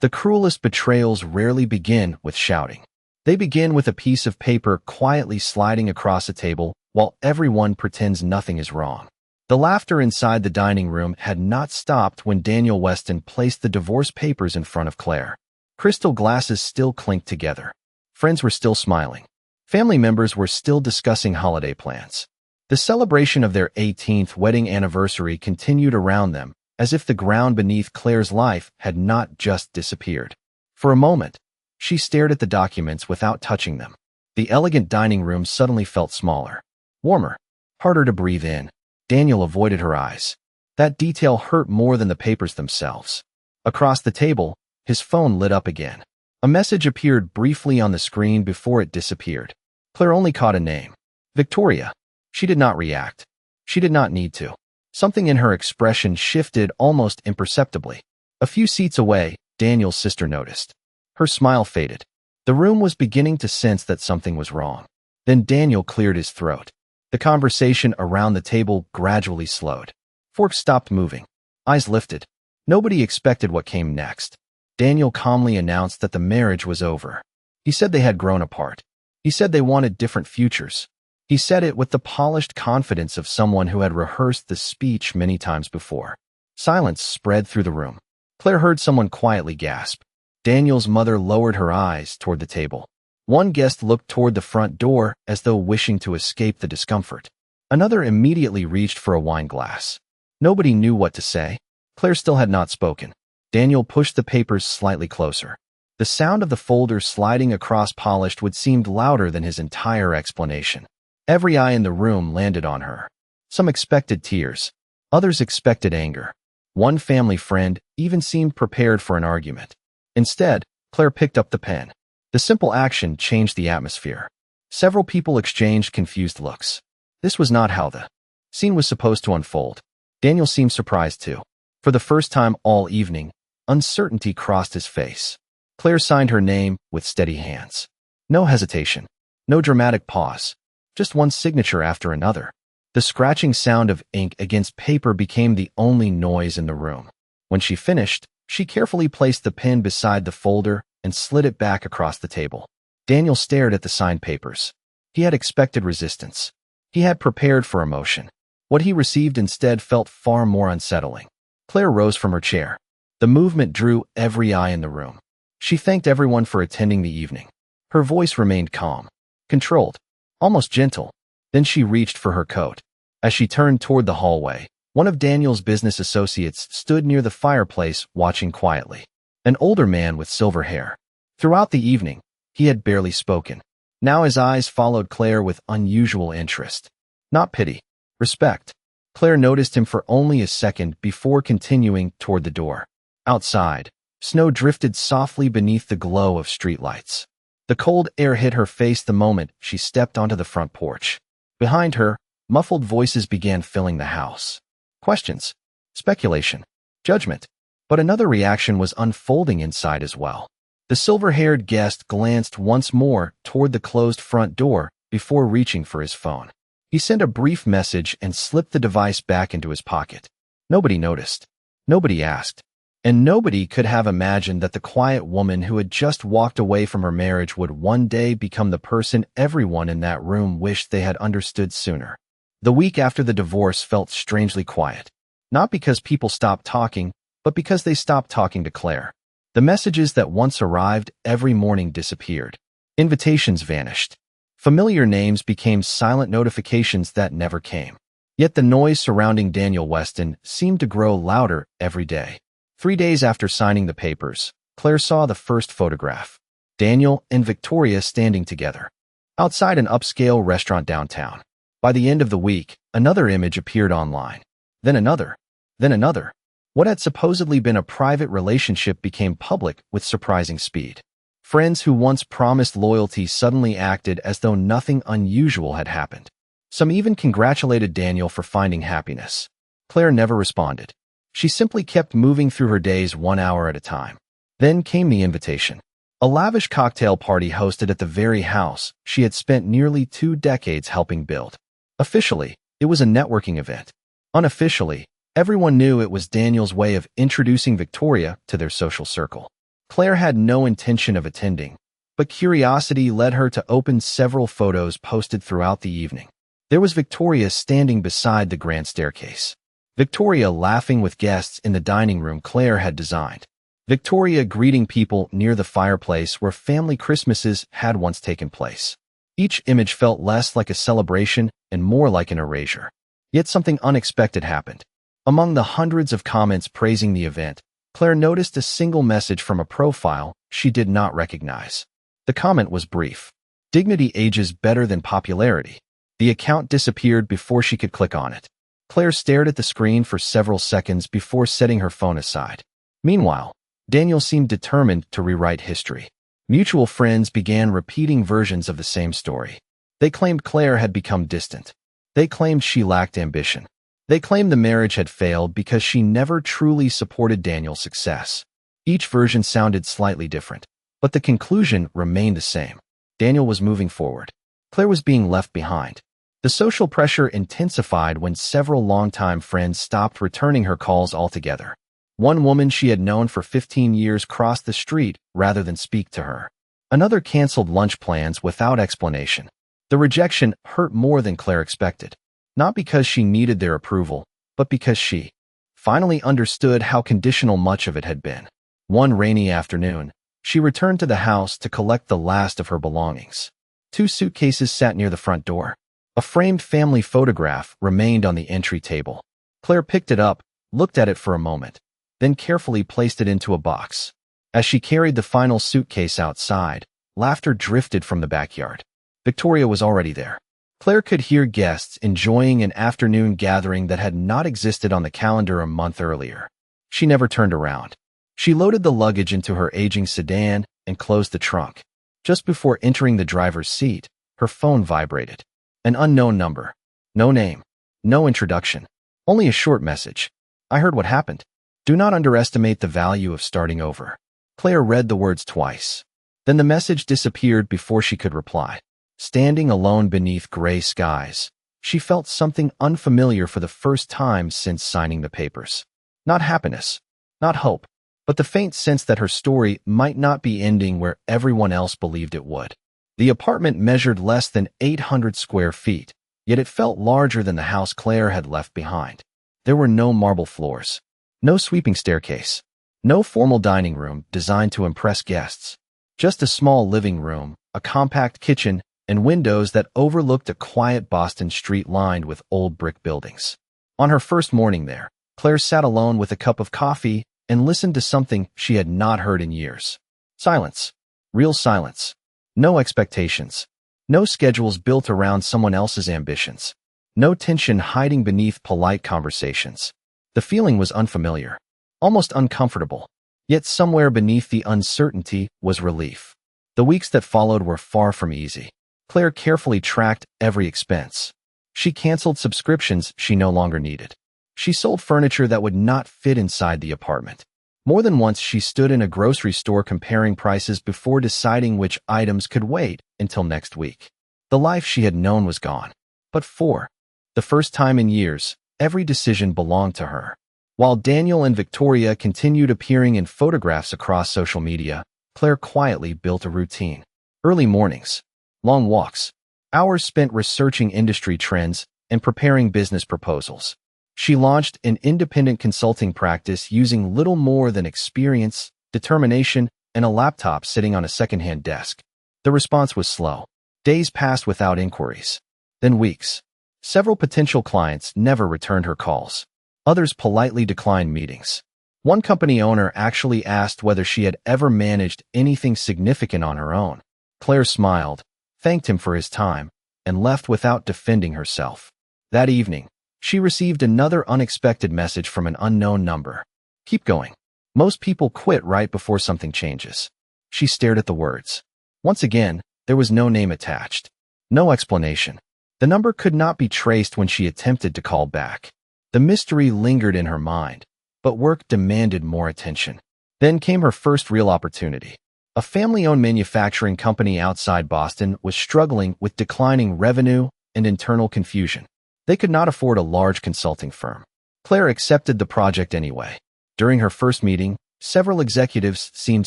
The cruelest betrayals rarely begin with shouting. They begin with a piece of paper quietly sliding across a table while everyone pretends nothing is wrong. The laughter inside the dining room had not stopped when Daniel Weston placed the divorce papers in front of Claire. Crystal glasses still clinked together. Friends were still smiling. Family members were still discussing holiday plans. The celebration of their 18th wedding anniversary continued around them, as if the ground beneath Claire's life had not just disappeared. For a moment, she stared at the documents without touching them. The elegant dining room suddenly felt smaller, warmer, harder to breathe in. Daniel avoided her eyes. That detail hurt more than the papers themselves. Across the table, his phone lit up again. A message appeared briefly on the screen before it disappeared. Claire only caught a name. Victoria. She did not react. She did not need to. Something in her expression shifted almost imperceptibly. A few seats away, Daniel's sister noticed. Her smile faded. The room was beginning to sense that something was wrong. Then Daniel cleared his throat. The conversation around the table gradually slowed. Forks stopped moving. Eyes lifted. Nobody expected what came next. Daniel calmly announced that the marriage was over. He said they had grown apart. He said they wanted different futures. He said it with the polished confidence of someone who had rehearsed the speech many times before. Silence spread through the room. Claire heard someone quietly gasp. Daniel's mother lowered her eyes toward the table. One guest looked toward the front door as though wishing to escape the discomfort. Another immediately reached for a wine glass. Nobody knew what to say. Claire still had not spoken. Daniel pushed the papers slightly closer. The sound of the folders sliding across polished wood seemed louder than his entire explanation. Every eye in the room landed on her. Some expected tears. Others expected anger. One family friend even seemed prepared for an argument. Instead, Claire picked up the pen. The simple action changed the atmosphere. Several people exchanged confused looks. This was not how the scene was supposed to unfold. Daniel seemed surprised too. For the first time all evening, uncertainty crossed his face. Claire signed her name with steady hands. No hesitation. No dramatic pause. Just one signature after another. The scratching sound of ink against paper became the only noise in the room. When she finished, she carefully placed the pen beside the folder and slid it back across the table. Daniel stared at the signed papers. He had expected resistance. He had prepared for emotion. What he received instead felt far more unsettling. Claire rose from her chair. The movement drew every eye in the room. She thanked everyone for attending the evening. Her voice remained calm, controlled, almost gentle. Then she reached for her coat. As she turned toward the hallway, one of Daniel's business associates stood near the fireplace watching quietly. An older man with silver hair. Throughout the evening, he had barely spoken. Now his eyes followed Claire with unusual interest. Not pity, respect. Claire noticed him for only a second before continuing toward the door. Outside, snow drifted softly beneath the glow of streetlights. The cold air hit her face the moment she stepped onto the front porch. Behind her, muffled voices began filling the house. Questions, speculation, judgment. But another reaction was unfolding inside as well. The silver-haired guest glanced once more toward the closed front door before reaching for his phone. He sent a brief message and slipped the device back into his pocket. Nobody noticed. Nobody asked. And nobody could have imagined that the quiet woman who had just walked away from her marriage would one day become the person everyone in that room wished they had understood sooner. The week after the divorce felt strangely quiet. Not because people stopped talking, but because they stopped talking to Claire. The messages that once arrived every morning disappeared. Invitations vanished. Familiar names became silent notifications that never came. Yet the noise surrounding Daniel Weston seemed to grow louder every day. 3 days after signing the papers, Claire saw the first photograph. Daniel and Victoria standing together. Outside an upscale restaurant downtown. By the end of the week, another image appeared online. Then another. Then another. What had supposedly been a private relationship became public with surprising speed. Friends who once promised loyalty suddenly acted as though nothing unusual had happened. Some even congratulated Daniel for finding happiness. Claire never responded. She simply kept moving through her days 1 hour at a time. Then came the invitation. A lavish cocktail party hosted at the very house she had spent nearly 2 decades helping build. Officially, it was a networking event. Unofficially, everyone knew it was Daniel's way of introducing Victoria to their social circle. Claire had no intention of attending, but curiosity led her to open several photos posted throughout the evening. There was Victoria standing beside the grand staircase. Victoria laughing with guests in the dining room Claire had designed. Victoria greeting people near the fireplace where family Christmases had once taken place. Each image felt less like a celebration and more like an erasure. Yet something unexpected happened. Among the hundreds of comments praising the event, Claire noticed a single message from a profile she did not recognize. The comment was brief. "Dignity ages better than popularity." The account disappeared before she could click on it. Claire stared at the screen for several seconds before setting her phone aside. Meanwhile, Daniel seemed determined to rewrite history. Mutual friends began repeating versions of the same story. They claimed Claire had become distant. They claimed she lacked ambition. They claimed the marriage had failed because she never truly supported Daniel's success. Each version sounded slightly different, but the conclusion remained the same. Daniel was moving forward. Claire was being left behind. The social pressure intensified when several longtime friends stopped returning her calls altogether. One woman she had known for 15 years crossed the street rather than speak to her. Another canceled lunch plans without explanation. The rejection hurt more than Claire expected, not because she needed their approval, but because she finally understood how conditional much of it had been. One rainy afternoon, she returned to the house to collect the last of her belongings. 2 suitcases sat near the front door. A framed family photograph remained on the entry table. Claire picked it up, looked at it for a moment, then carefully placed it into a box. As she carried the final suitcase outside, laughter drifted from the backyard. Victoria was already there. Claire could hear guests enjoying an afternoon gathering that had not existed on the calendar a month earlier. She never turned around. She loaded the luggage into her aging sedan and closed the trunk. Just before entering the driver's seat, her phone vibrated. An unknown number. No name. No introduction. Only a short message. "I heard what happened. Do not underestimate the value of starting over." Claire read the words twice. Then the message disappeared before she could reply. Standing alone beneath gray skies, she felt something unfamiliar for the first time since signing the papers. Not happiness, not hope, but the faint sense that her story might not be ending where everyone else believed it would. The apartment measured less than 800 square feet, yet it felt larger than the house Claire had left behind. There were no marble floors, no sweeping staircase, no formal dining room designed to impress guests. Just a small living room, a compact kitchen, and windows that overlooked a quiet Boston street lined with old brick buildings. On her first morning there, Claire sat alone with a cup of coffee and listened to something she had not heard in years. Silence. Real silence. No expectations. No schedules built around someone else's ambitions. No tension hiding beneath polite conversations. The feeling was unfamiliar, almost uncomfortable. Yet somewhere beneath the uncertainty was relief. The weeks that followed were far from easy. Claire carefully tracked every expense. She canceled subscriptions she no longer needed. She sold furniture that would not fit inside the apartment. More than once, she stood in a grocery store comparing prices before deciding which items could wait until next week. The life she had known was gone. But for the first time in years, every decision belonged to her. While Daniel and Victoria continued appearing in photographs across social media, Claire quietly built a routine. Early mornings, long walks, hours spent researching industry trends and preparing business proposals. She launched an independent consulting practice using little more than experience, determination, and a laptop sitting on a secondhand desk. The response was slow. Days passed without inquiries. Then weeks. Several potential clients never returned her calls. Others politely declined meetings. One company owner actually asked whether she had ever managed anything significant on her own. Claire smiled, thanked him for his time, and left without defending herself. That evening, she received another unexpected message from an unknown number. "Keep going. Most people quit right before something changes." She stared at the words. Once again, there was no name attached. No explanation. The number could not be traced when she attempted to call back. The mystery lingered in her mind, but work demanded more attention. Then came her first real opportunity. A family-owned manufacturing company outside Boston was struggling with declining revenue and internal confusion. They could not afford a large consulting firm. Claire accepted the project anyway. During her first meeting, Several executives seemed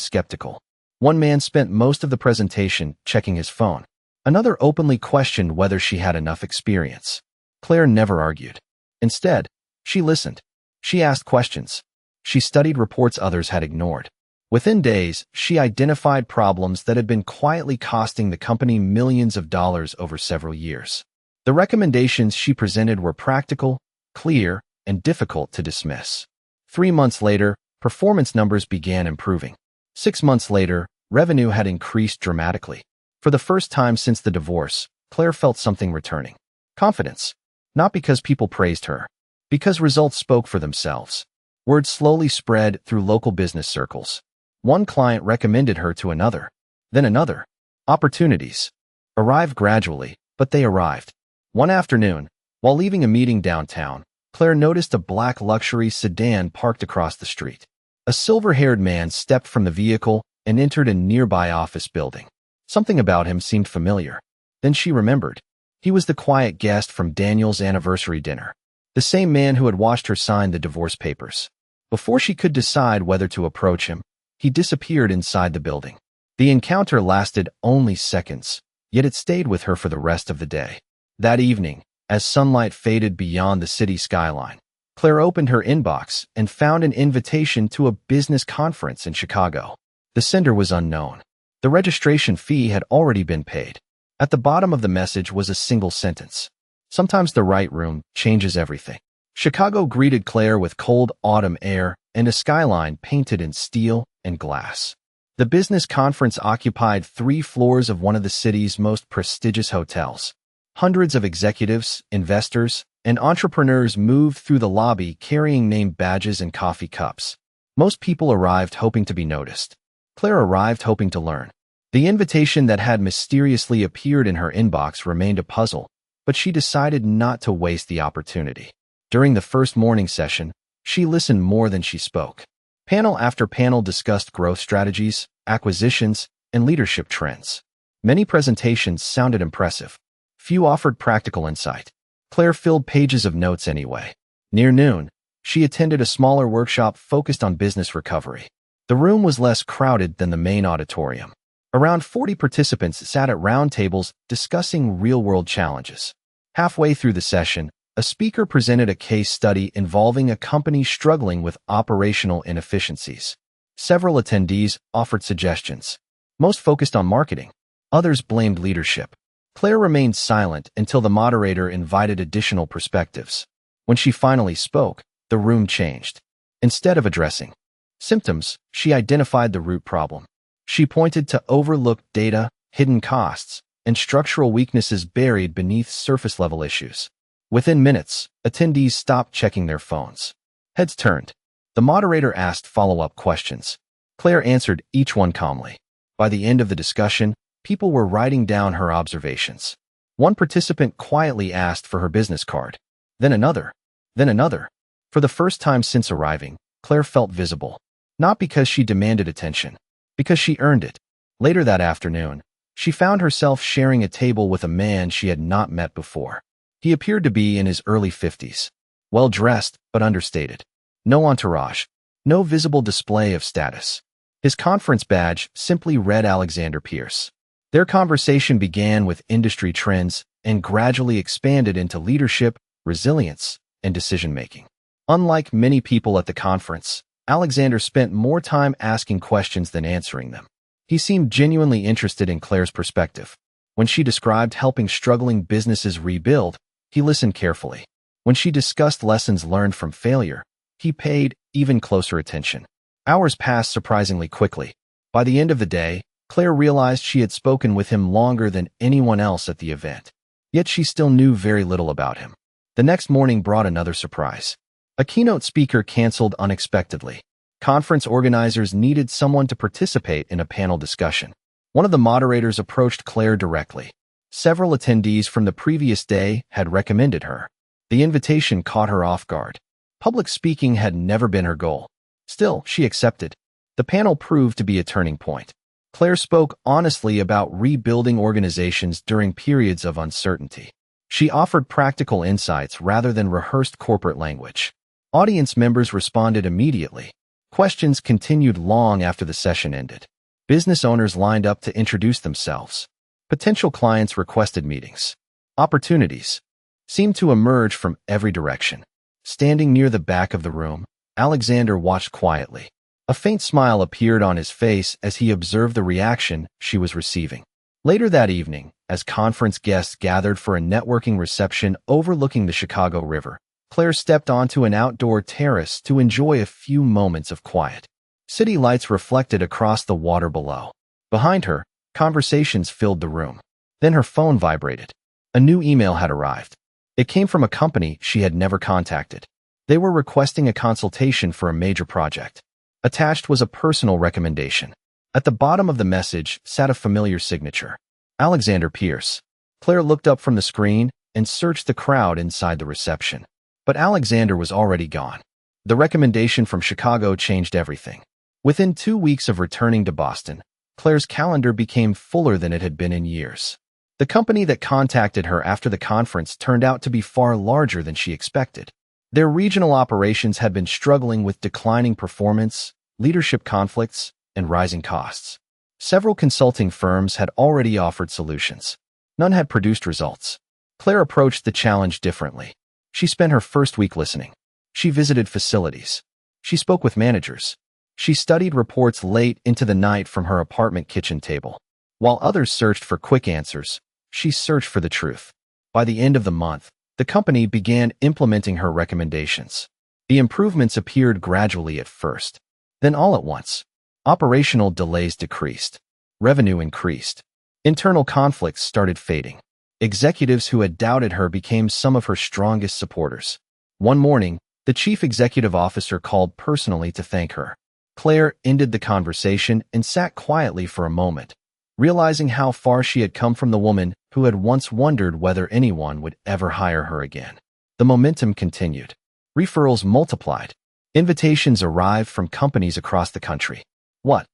skeptical. One man spent most of the presentation checking his phone. Another openly questioned whether she had enough experience. Claire never argued. Instead, she listened. She asked questions. She studied reports others had ignored. Within days, she identified problems that had been quietly costing the company millions of dollars over several years. The recommendations she presented were practical, clear, and difficult to dismiss. 3 months later, performance numbers began improving. 6 months later, revenue had increased dramatically. For the first time since the divorce, Claire felt something returning. Confidence. Not because people praised her, because results spoke for themselves. Word slowly spread through local business circles. One client recommended her to another, then another. Opportunities arrived gradually, but they arrived. One afternoon, while leaving a meeting downtown, Claire noticed a black luxury sedan parked across the street. A silver-haired man stepped from the vehicle and entered a nearby office building. Something about him seemed familiar. Then she remembered. He was the quiet guest from Daniel's anniversary dinner. The same man who had watched her sign the divorce papers. Before she could decide whether to approach him, he disappeared inside the building. The encounter lasted only seconds, yet it stayed with her for the rest of the day. That evening, as sunlight faded beyond the city skyline, Claire opened her inbox and found an invitation to a business conference in Chicago. The sender was unknown. The registration fee had already been paid. At the bottom of the message was a single sentence. Sometimes the right room changes everything. Chicago greeted Claire with cold autumn air and a skyline painted in steel and glass. The business conference occupied 3 floors of one of the city's most prestigious hotels. Hundreds of executives, investors, and entrepreneurs moved through the lobby carrying name badges and coffee cups. Most people arrived hoping to be noticed. Claire arrived hoping to learn. The invitation that had mysteriously appeared in her inbox remained a puzzle, but she decided not to waste the opportunity. During the first morning session, she listened more than she spoke. Panel after panel discussed growth strategies, acquisitions, and leadership trends. Many presentations sounded impressive. Few offered practical insight. Claire filled pages of notes anyway. Near noon, she attended a smaller workshop focused on business recovery. The room was less crowded than the main auditorium. Around 40 participants sat at round tables discussing real-world challenges. Halfway through the session, a speaker presented a case study involving a company struggling with operational inefficiencies. Several attendees offered suggestions. Most focused on marketing. Others blamed leadership. Claire remained silent until the moderator invited additional perspectives. When she finally spoke, the room changed. Instead of addressing symptoms, she identified the root problem. She pointed to overlooked data, hidden costs, and structural weaknesses buried beneath surface-level issues. Within minutes, attendees stopped checking their phones. Heads turned. The moderator asked follow-up questions. Claire answered each one calmly. By the end of the discussion, people were writing down her observations. One participant quietly asked for her business card. Then another. Then another. For the first time since arriving, Claire felt visible. Not because she demanded attention, because she earned it. Later that afternoon, she found herself sharing a table with a man she had not met before. He appeared to be in his early 50s. Well-dressed, but understated. No entourage. No visible display of status. His conference badge simply read Alexander Pierce. Their conversation began with industry trends and gradually expanded into leadership, resilience, and decision-making. Unlike many people at the conference, Alexander spent more time asking questions than answering them. He seemed genuinely interested in Claire's perspective. When she described helping struggling businesses rebuild, he listened carefully. When she discussed lessons learned from failure, he paid even closer attention. Hours passed surprisingly quickly. By the end of the day, Claire realized she had spoken with him longer than anyone else at the event. Yet she still knew very little about him. The next morning brought another surprise. A keynote speaker canceled unexpectedly. Conference organizers needed someone to participate in a panel discussion. One of the moderators approached Claire directly. Several attendees from the previous day had recommended her. The invitation caught her off guard. Public speaking had never been her goal. Still, she accepted. The panel proved to be a turning point. Claire spoke honestly about rebuilding organizations during periods of uncertainty. She offered practical insights rather than rehearsed corporate language. Audience members responded immediately. Questions continued long after the session ended. Business owners lined up to introduce themselves. Potential clients requested meetings. Opportunities seemed to emerge from every direction. Standing near the back of the room, Alexander watched quietly. A faint smile appeared on his face as he observed the reaction she was receiving. Later that evening, as conference guests gathered for a networking reception overlooking the Chicago River, Claire stepped onto an outdoor terrace to enjoy a few moments of quiet. City lights reflected across the water below. Behind her, conversations filled the room. Then her phone vibrated. A new email had arrived. It came from a company she had never contacted. They were requesting a consultation for a major project. Attached was a personal recommendation. At the bottom of the message sat a familiar signature. Alexander Pierce. Claire looked up from the screen and searched the crowd inside the reception. But Alexander was already gone. The recommendation from Chicago changed everything. Within 2 weeks of returning to Boston, Claire's calendar became fuller than it had been in years. The company that contacted her after the conference turned out to be far larger than she expected. Their regional operations had been struggling with declining performance, leadership conflicts, and rising costs. Several consulting firms had already offered solutions. None had produced results. Claire approached the challenge differently. She spent her first week listening. She visited facilities. She spoke with managers. She studied reports late into the night from her apartment kitchen table. While others searched for quick answers, she searched for the truth. By the end of the month, the company began implementing her recommendations. The improvements appeared gradually at first. Then all at once, operational delays decreased. Revenue increased. Internal conflicts started fading. Executives who had doubted her became some of her strongest supporters. One morning, the chief executive officer called personally to thank her. Claire ended the conversation and sat quietly for a moment, realizing how far she had come from the woman who had once wondered whether anyone would ever hire her again. The momentum continued. Referrals multiplied. Invitations arrived from companies across the country. What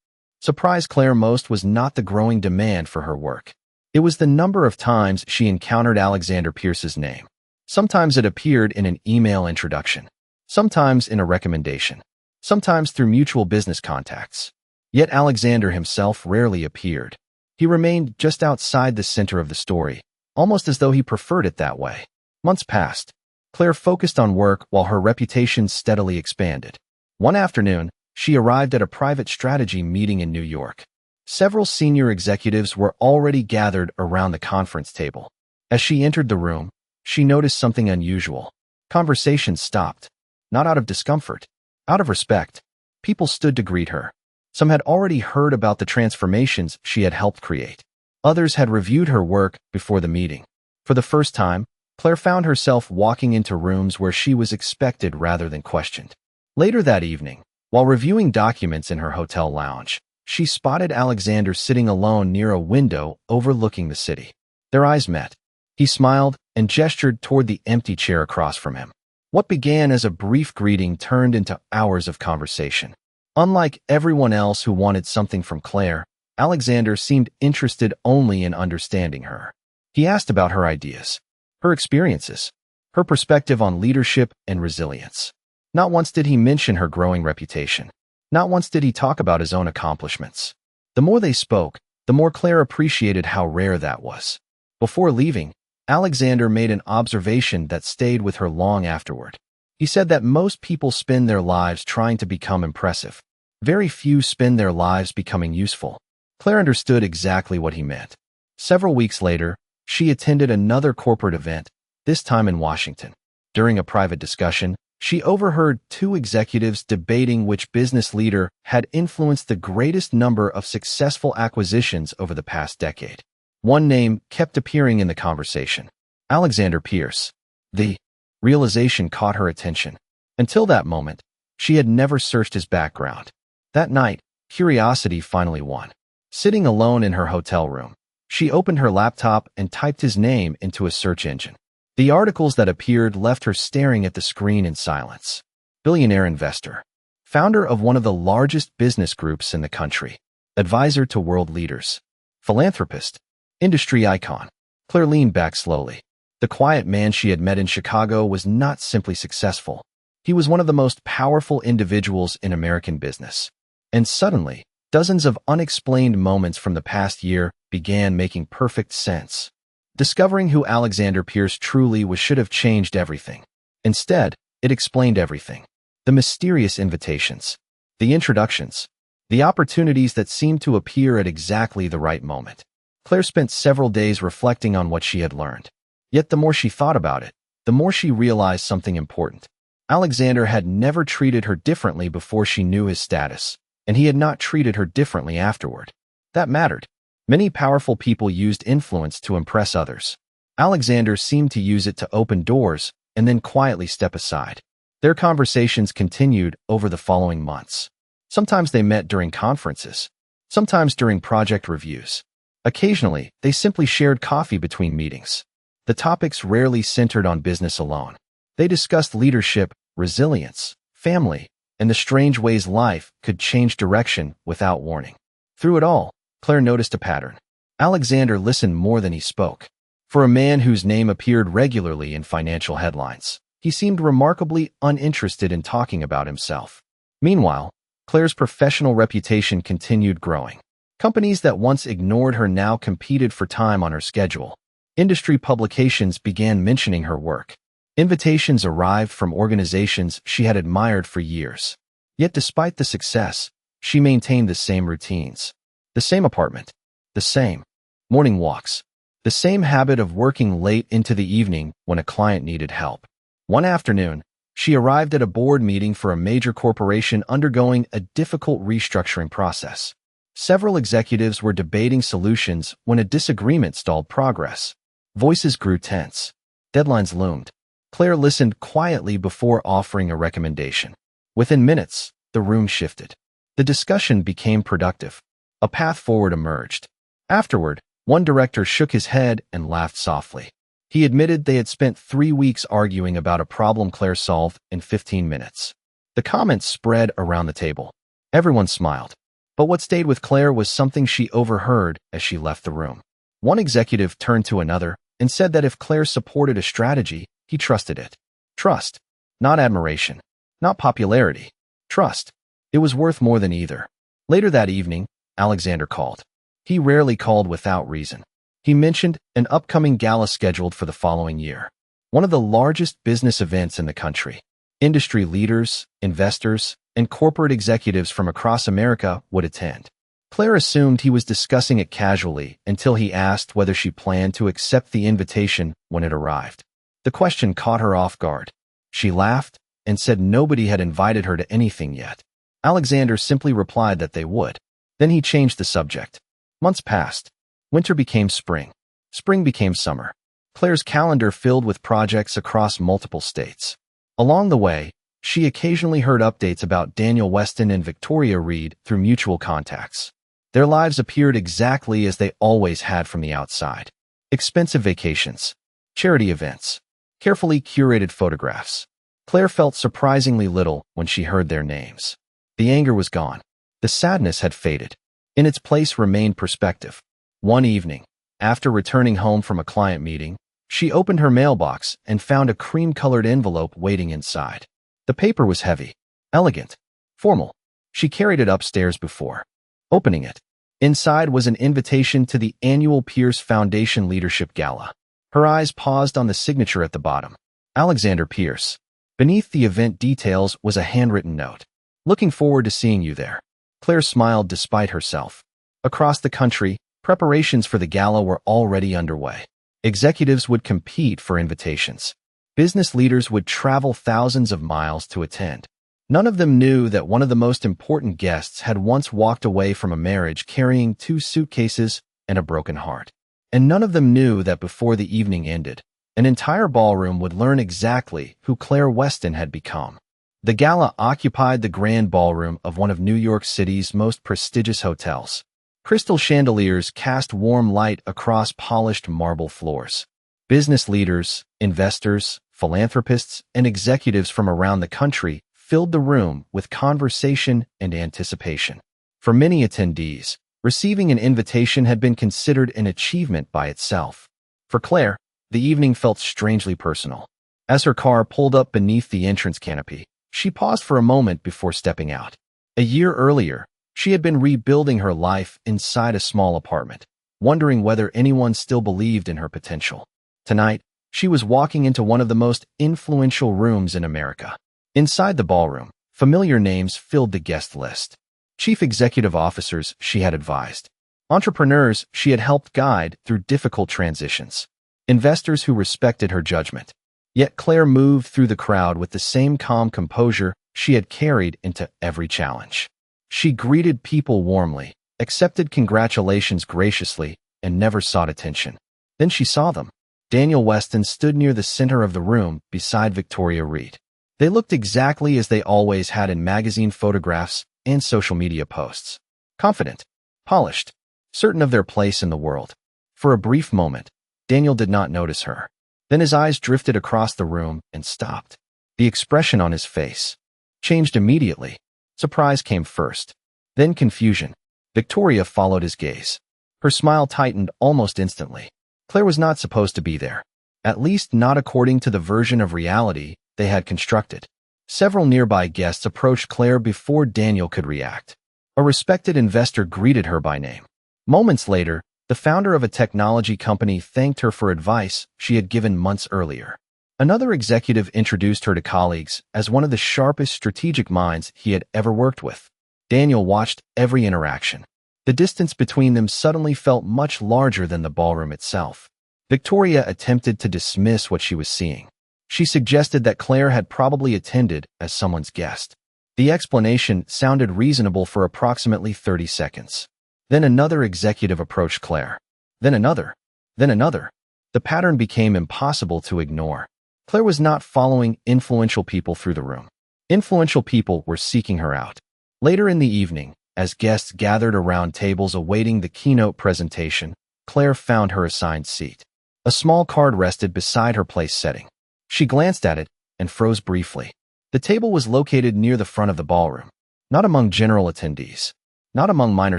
surprised Claire most was not the growing demand for her work. It was the number of times she encountered Alexander Pierce's name. Sometimes it appeared in an email introduction, sometimes in a recommendation, sometimes through mutual business contacts. Yet Alexander himself rarely appeared. He remained just outside the center of the story, almost as though he preferred it that way. Months passed. Claire focused on work while her reputation steadily expanded. One afternoon, she arrived at a private strategy meeting in New York. Several senior executives were already gathered around the conference table. As she entered the room, she noticed something unusual. Conversations stopped. Not out of discomfort, out of respect. People stood to greet her. Some had already heard about the transformations she had helped create. Others had reviewed her work before the meeting. For the first time, Claire found herself walking into rooms where she was expected rather than questioned. Later that evening, while reviewing documents in her hotel lounge, she spotted Alexander sitting alone near a window overlooking the city. Their eyes met. He smiled and gestured toward the empty chair across from him. What began as a brief greeting turned into hours of conversation. Unlike everyone else who wanted something from Claire, Alexander seemed interested only in understanding her. He asked about her ideas, her experiences, her perspective on leadership and resilience. Not once did he mention her growing reputation. Not once did he talk about his own accomplishments. The more they spoke, the more Claire appreciated how rare that was. Before leaving, Alexander made an observation that stayed with her long afterward. He said that most people spend their lives trying to become impressive. Very few spend their lives becoming useful. Claire understood exactly what he meant. Several weeks later, she attended another corporate event, this time in Washington. During a private discussion, she overheard two executives debating which business leader had influenced the greatest number of successful acquisitions over the past decade. One name kept appearing in the conversation: Alexander Pierce. The realization caught her attention. Until that moment, she had never searched his background. That night, curiosity finally won. Sitting alone in her hotel room, she opened her laptop and typed his name into a search engine. The articles that appeared left her staring at the screen in silence. Billionaire investor, founder of one of the largest business groups in the country, advisor to world leaders, philanthropist, industry icon. Claire leaned back slowly. The quiet man she had met in Chicago was not simply successful. He was one of the most powerful individuals in American business. And suddenly, dozens of unexplained moments from the past year began making perfect sense. Discovering who Alexander Pierce truly was should have changed everything. Instead, it explained everything. The mysterious invitations, the introductions, the opportunities that seemed to appear at exactly the right moment. Claire spent several days reflecting on what she had learned. Yet the more she thought about it, the more she realized something important. Alexander had never treated her differently before she knew his status, and he had not treated her differently afterward. That mattered. Many powerful people used influence to impress others. Alexander seemed to use it to open doors and then quietly step aside. Their conversations continued over the following months. Sometimes they met during conferences, sometimes during project reviews. Occasionally, they simply shared coffee between meetings. The topics rarely centered on business alone. They discussed leadership, resilience, family, and the strange ways life could change direction without warning. Through it all, Claire noticed a pattern. Alexander listened more than he spoke. For a man whose name appeared regularly in financial headlines, he seemed remarkably uninterested in talking about himself. Meanwhile, Claire's professional reputation continued growing. Companies that once ignored her now competed for time on her schedule. Industry publications began mentioning her work. Invitations arrived from organizations she had admired for years. Yet despite the success, she maintained the same routines. The same apartment. The same morning walks. The same habit of working late into the evening when a client needed help. One afternoon, she arrived at a board meeting for a major corporation undergoing a difficult restructuring process. Several executives were debating solutions when a disagreement stalled progress. Voices grew tense. Deadlines loomed. Claire listened quietly before offering a recommendation. Within minutes, the room shifted. The discussion became productive. A path forward emerged. Afterward, one director shook his head and laughed softly. He admitted they had spent 3 weeks arguing about a problem Claire solved in 15 minutes. The comments spread around the table. Everyone smiled. But what stayed with Claire was something she overheard as she left the room. One executive turned to another and said that if Claire supported a strategy, he trusted it. Trust. Not admiration. Not popularity. Trust. It was worth more than either. Later that evening, Alexander called. He rarely called without reason. He mentioned an upcoming gala scheduled for the following year. One of the largest business events in the country. Industry leaders, investors, and corporate executives from across America would attend. Claire assumed he was discussing it casually until he asked whether she planned to accept the invitation when it arrived. The question caught her off guard. She laughed and said nobody had invited her to anything yet. Alexander simply replied that they would. Then he changed the subject. Months passed. Winter became spring. Spring became summer. Claire's calendar filled with projects across multiple states. Along the way, she occasionally heard updates about Daniel Weston and Victoria Reed through mutual contacts. Their lives appeared exactly as they always had from the outside. Expensive vacations, charity events, carefully curated photographs. Claire felt surprisingly little when she heard their names. The anger was gone. The sadness had faded. In its place remained perspective. One evening, after returning home from a client meeting, she opened her mailbox and found a cream-colored envelope waiting inside. The paper was heavy, elegant, formal. She carried it upstairs before opening it. Inside was an invitation to the annual Pierce Foundation Leadership Gala. Her eyes paused on the signature at the bottom. Alexander Pierce. Beneath the event details was a handwritten note. Looking forward to seeing you there. Claire smiled despite herself. Across the country, preparations for the gala were already underway. Executives would compete for invitations. Business leaders would travel thousands of miles to attend. None of them knew that one of the most important guests had once walked away from a marriage carrying 2 suitcases and a broken heart. And none of them knew that before the evening ended, an entire ballroom would learn exactly who Claire Weston had become. The gala occupied the grand ballroom of one of New York City's most prestigious hotels. Crystal chandeliers cast warm light across polished marble floors. Business leaders, investors, philanthropists, and executives from around the country filled the room with conversation and anticipation. For many attendees, receiving an invitation had been considered an achievement by itself. For Claire, the evening felt strangely personal. As her car pulled up beneath the entrance canopy, she paused for a moment before stepping out. A year earlier, she had been rebuilding her life inside a small apartment, wondering whether anyone still believed in her potential. Tonight, she was walking into one of the most influential rooms in America. Inside the ballroom, familiar names filled the guest list. Chief executive officers she had advised, entrepreneurs she had helped guide through difficult transitions, investors who respected her judgment. Yet Claire moved through the crowd with the same calm composure she had carried into every challenge. She greeted people warmly, accepted congratulations graciously, and never sought attention. Then she saw them. Daniel Weston stood near the center of the room beside Victoria Reed. They looked exactly as they always had in magazine photographs and social media posts. Confident, polished, certain of their place in the world. For a brief moment, Daniel did not notice her. Then his eyes drifted across the room and stopped. The expression on his face changed immediately. Surprise came first, then confusion. Victoria followed his gaze. Her smile tightened almost instantly. Claire was not supposed to be there, at least not according to the version of reality they had constructed. Several nearby guests approached Claire before Daniel could react. A respected investor greeted her by name. Moments later, the founder of a technology company thanked her for advice she had given months earlier. Another executive introduced her to colleagues as one of the sharpest strategic minds he had ever worked with. Daniel watched every interaction. The distance between them suddenly felt much larger than the ballroom itself. Victoria attempted to dismiss what she was seeing. She suggested that Claire had probably attended as someone's guest. The explanation sounded reasonable for approximately 30 seconds. Then another executive approached Claire. Then another. Then another. The pattern became impossible to ignore. Claire was not following influential people through the room. Influential people were seeking her out. Later in the evening, as guests gathered around tables awaiting the keynote presentation, Claire found her assigned seat. A small card rested beside her place setting. She glanced at it and froze briefly. The table was located near the front of the ballroom, not among general attendees, not among minor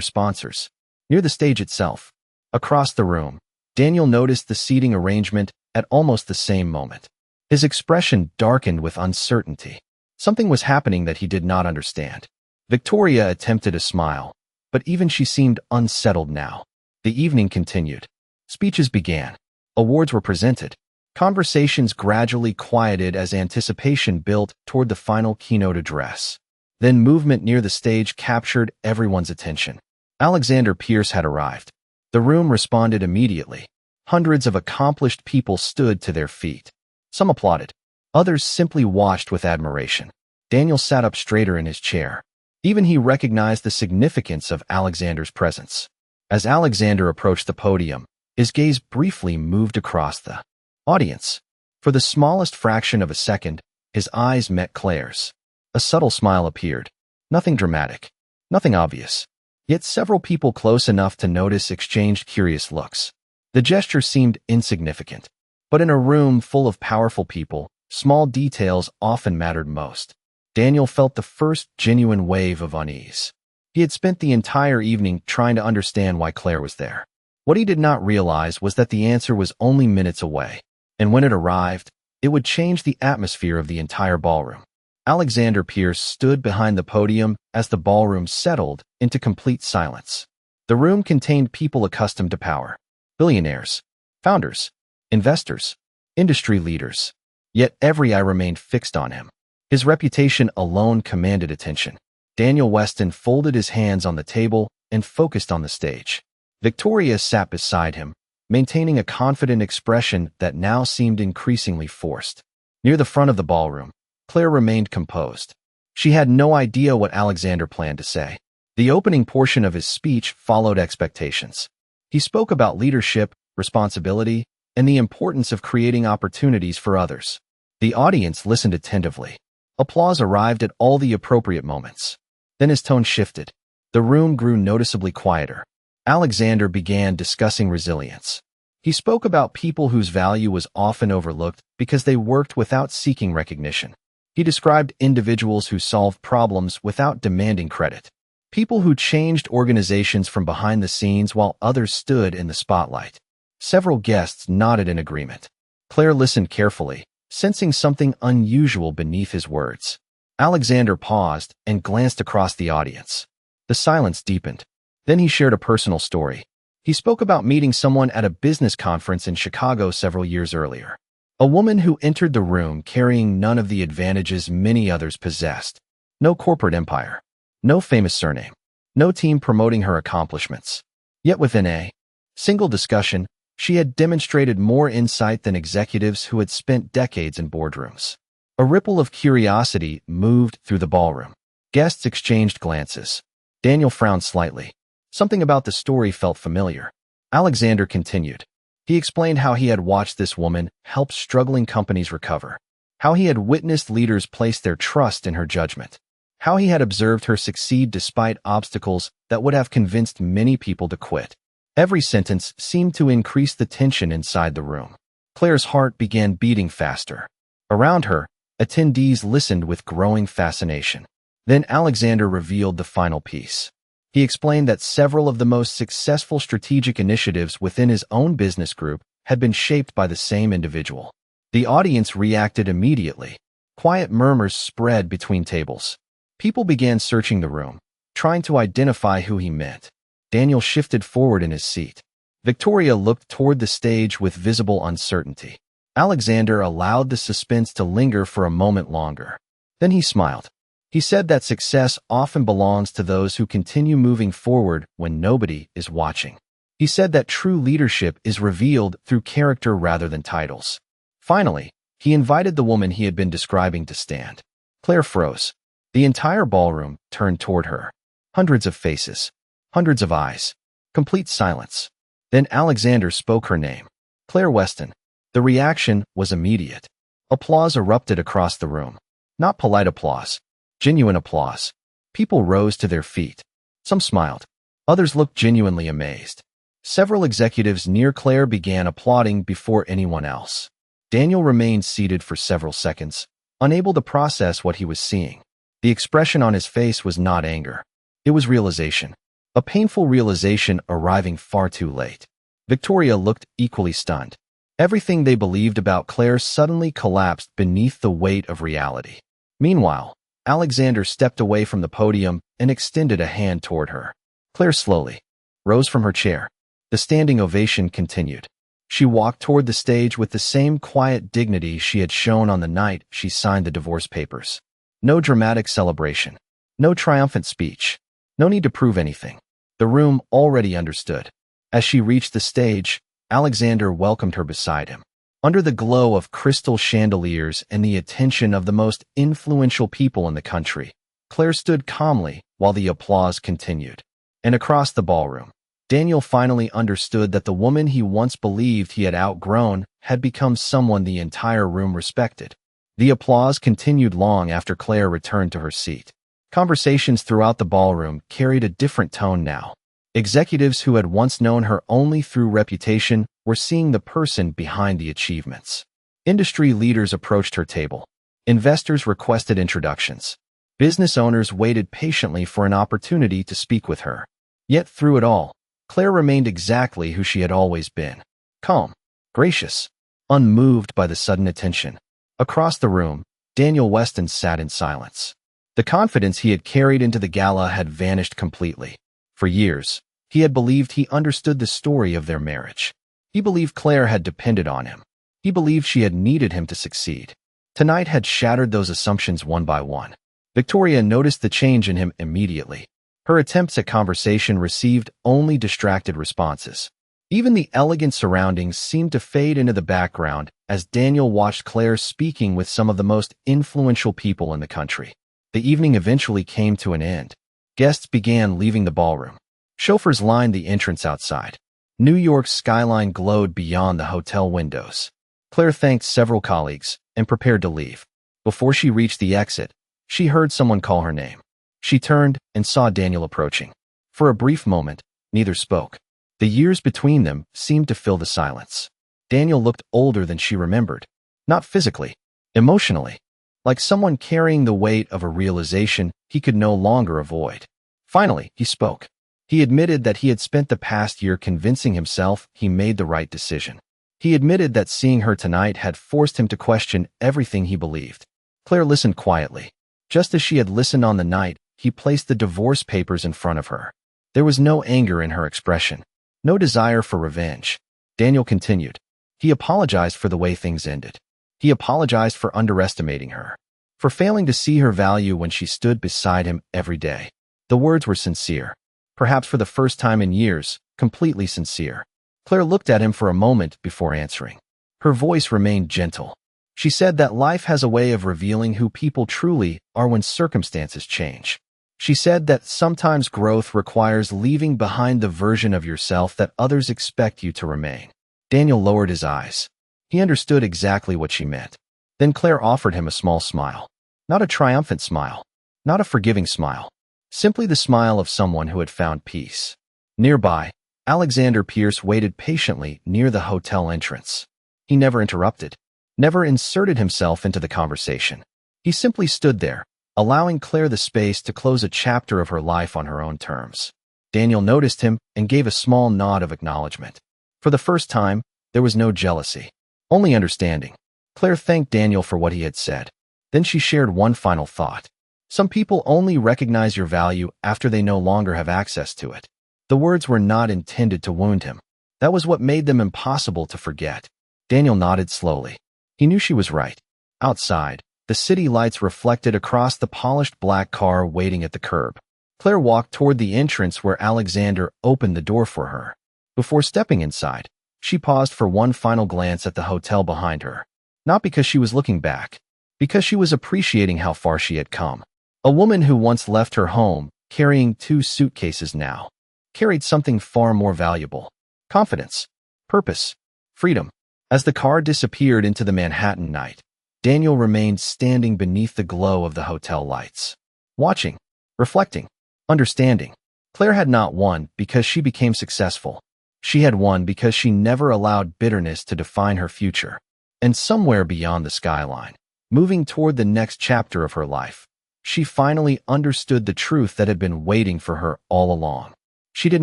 sponsors, near the stage itself. Across the room, Daniel noticed the seating arrangement at almost the same moment. His expression darkened with uncertainty. Something was happening that he did not understand. Victoria attempted a smile, but even she seemed unsettled now. The evening continued. Speeches began. Awards were presented. Conversations gradually quieted as anticipation built toward the final keynote address. Then movement near the stage captured everyone's attention. Alexander Pierce had arrived. The room responded immediately. Hundreds of accomplished people stood to their feet. Some applauded. Others simply watched with admiration. Daniel sat up straighter in his chair. Even he recognized the significance of Alexander's presence. As Alexander approached the podium, his gaze briefly moved across the audience. For the smallest fraction of a second, his eyes met Claire's. A subtle smile appeared. Nothing dramatic, nothing obvious. Yet several people close enough to notice exchanged curious looks. The gesture seemed insignificant, but in a room full of powerful people, small details often mattered most. Daniel felt the first genuine wave of unease. He had spent the entire evening trying to understand why Claire was there. What he did not realize was that the answer was only minutes away, and when it arrived, it would change the atmosphere of the entire ballroom. Alexander Pierce stood behind the podium as the ballroom settled into complete silence. The room contained people accustomed to power, billionaires, founders, investors, industry leaders. Yet every eye remained fixed on him. His reputation alone commanded attention. Daniel Weston folded his hands on the table and focused on the stage. Victoria sat beside him, maintaining a confident expression that now seemed increasingly forced. Near the front of the ballroom, Claire remained composed. She had no idea what Alexander planned to say. The opening portion of his speech followed expectations. He spoke about leadership, responsibility, and the importance of creating opportunities for others. The audience listened attentively. Applause arrived at all the appropriate moments. Then his tone shifted. The room grew noticeably quieter. Alexander began discussing resilience. He spoke about people whose value was often overlooked because they worked without seeking recognition. He described individuals who solved problems without demanding credit. People who changed organizations from behind the scenes while others stood in the spotlight. Several guests nodded in agreement. Claire listened carefully, sensing something unusual beneath his words. Alexander paused and glanced across the audience. The silence deepened. Then he shared a personal story. He spoke about meeting someone at a business conference in Chicago several years earlier. A woman who entered the room carrying none of the advantages many others possessed. No corporate empire. No famous surname. No team promoting her accomplishments. Yet within a single discussion, she had demonstrated more insight than executives who had spent decades in boardrooms. A ripple of curiosity moved through the ballroom. Guests exchanged glances. Daniel frowned slightly. Something about the story felt familiar. Alexander continued. He explained how he had watched this woman help struggling companies recover, how he had witnessed leaders place their trust in her judgment, how he had observed her succeed despite obstacles that would have convinced many people to quit. Every sentence seemed to increase the tension inside the room. Claire's heart began beating faster. Around her, attendees listened with growing fascination. Then Alexander revealed the final piece. He explained that several of the most successful strategic initiatives within his own business group had been shaped by the same individual. The audience reacted immediately. Quiet murmurs spread between tables. People began searching the room, trying to identify who he meant. Daniel shifted forward in his seat. Victoria looked toward the stage with visible uncertainty. Alexander allowed the suspense to linger for a moment longer. Then he smiled. He said that success often belongs to those who continue moving forward when nobody is watching. He said that true leadership is revealed through character rather than titles. Finally, he invited the woman he had been describing to stand. Claire froze. The entire ballroom turned toward her. Hundreds of faces. Hundreds of eyes. Complete silence. Then Alexander spoke her name. Claire Weston. The reaction was immediate. Applause erupted across the room. Not polite applause. Genuine applause. People rose to their feet. Some smiled. Others looked genuinely amazed. Several executives near Claire began applauding before anyone else. Daniel remained seated for several seconds, unable to process what he was seeing. The expression on his face was not anger. It was realization. A painful realization arriving far too late. Victoria looked equally stunned. Everything they believed about Claire suddenly collapsed beneath the weight of reality. Meanwhile, Alexander stepped away from the podium and extended a hand toward her. Claire slowly rose from her chair. The standing ovation continued. She walked toward the stage with the same quiet dignity she had shown on the night she signed the divorce papers. No dramatic celebration. No triumphant speech. No need to prove anything. The room already understood. As she reached the stage, Alexander welcomed her beside him. Under the glow of crystal chandeliers and the attention of the most influential people in the country, Claire stood calmly while the applause continued. And across the ballroom, Daniel finally understood that the woman he once believed he had outgrown had become someone the entire room respected. The applause continued long after Claire returned to her seat. Conversations throughout the ballroom carried a different tone now. Executives who had once known her only through reputation were seeing the person behind the achievements. Industry leaders approached her table. Investors requested introductions. Business owners waited patiently for an opportunity to speak with her. Yet through it all, Claire remained exactly who she had always been. Calm, gracious, unmoved by the sudden attention. Across the room, Daniel Weston sat in silence. The confidence he had carried into the gala had vanished completely. For years, he had believed he understood the story of their marriage. He believed Claire had depended on him. He believed she had needed him to succeed. Tonight had shattered those assumptions one by one. Victoria noticed the change in him immediately. Her attempts at conversation received only distracted responses. Even the elegant surroundings seemed to fade into the background as Daniel watched Claire speaking with some of the most influential people in the country. The evening eventually came to an end. Guests began leaving the ballroom. Chauffeurs lined the entrance outside. New York's skyline glowed beyond the hotel windows. Claire thanked several colleagues and prepared to leave. Before she reached the exit, she heard someone call her name. She turned and saw Daniel approaching. For a brief moment, neither spoke. The years between them seemed to fill the silence. Daniel looked older than she remembered. Not physically, emotionally. Like someone carrying the weight of a realization he could no longer avoid. Finally, he spoke. He admitted that he had spent the past year convincing himself he made the right decision. He admitted that seeing her tonight had forced him to question everything he believed. Claire listened quietly. Just as she had listened on the night he placed the divorce papers in front of her. There was no anger in her expression, no desire for revenge. Daniel continued. He apologized for the way things ended. He apologized for underestimating her, for failing to see her value when she stood beside him every day. The words were sincere. Perhaps for the first time in years, completely sincere. Claire looked at him for a moment before answering. Her voice remained gentle. She said that life has a way of revealing who people truly are when circumstances change. She said that sometimes growth requires leaving behind the version of yourself that others expect you to remain. Daniel lowered his eyes. He understood exactly what she meant. Then Claire offered him a small smile. Not a triumphant smile. Not a forgiving smile. Simply the smile of someone who had found peace. Nearby, Alexander Pierce waited patiently near the hotel entrance. He never interrupted, never inserted himself into the conversation. He simply stood there, allowing Claire the space to close a chapter of her life on her own terms. Daniel noticed him and gave a small nod of acknowledgement. For the first time, there was no jealousy, only understanding. Claire thanked Daniel for what he had said. Then she shared one final thought. Some people only recognize your value after they no longer have access to it. The words were not intended to wound him. That was what made them impossible to forget. Daniel nodded slowly. He knew she was right. Outside, the city lights reflected across the polished black car waiting at the curb. Claire walked toward the entrance where Alexander opened the door for her. Before stepping inside, she paused for one final glance at the hotel behind her. Not because she was looking back, because she was appreciating how far she had come. A woman who once left her home, carrying 2 suitcases now, carried something far more valuable. Confidence, purpose, freedom. As the car disappeared into the Manhattan night, Daniel remained standing beneath the glow of the hotel lights. Watching, reflecting, understanding. Claire had not won because she became successful. She had won because she never allowed bitterness to define her future. And somewhere beyond the skyline, moving toward the next chapter of her life, she finally understood the truth that had been waiting for her all along. She did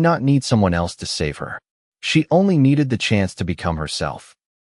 not need someone else to save her. She only needed the chance to become herself.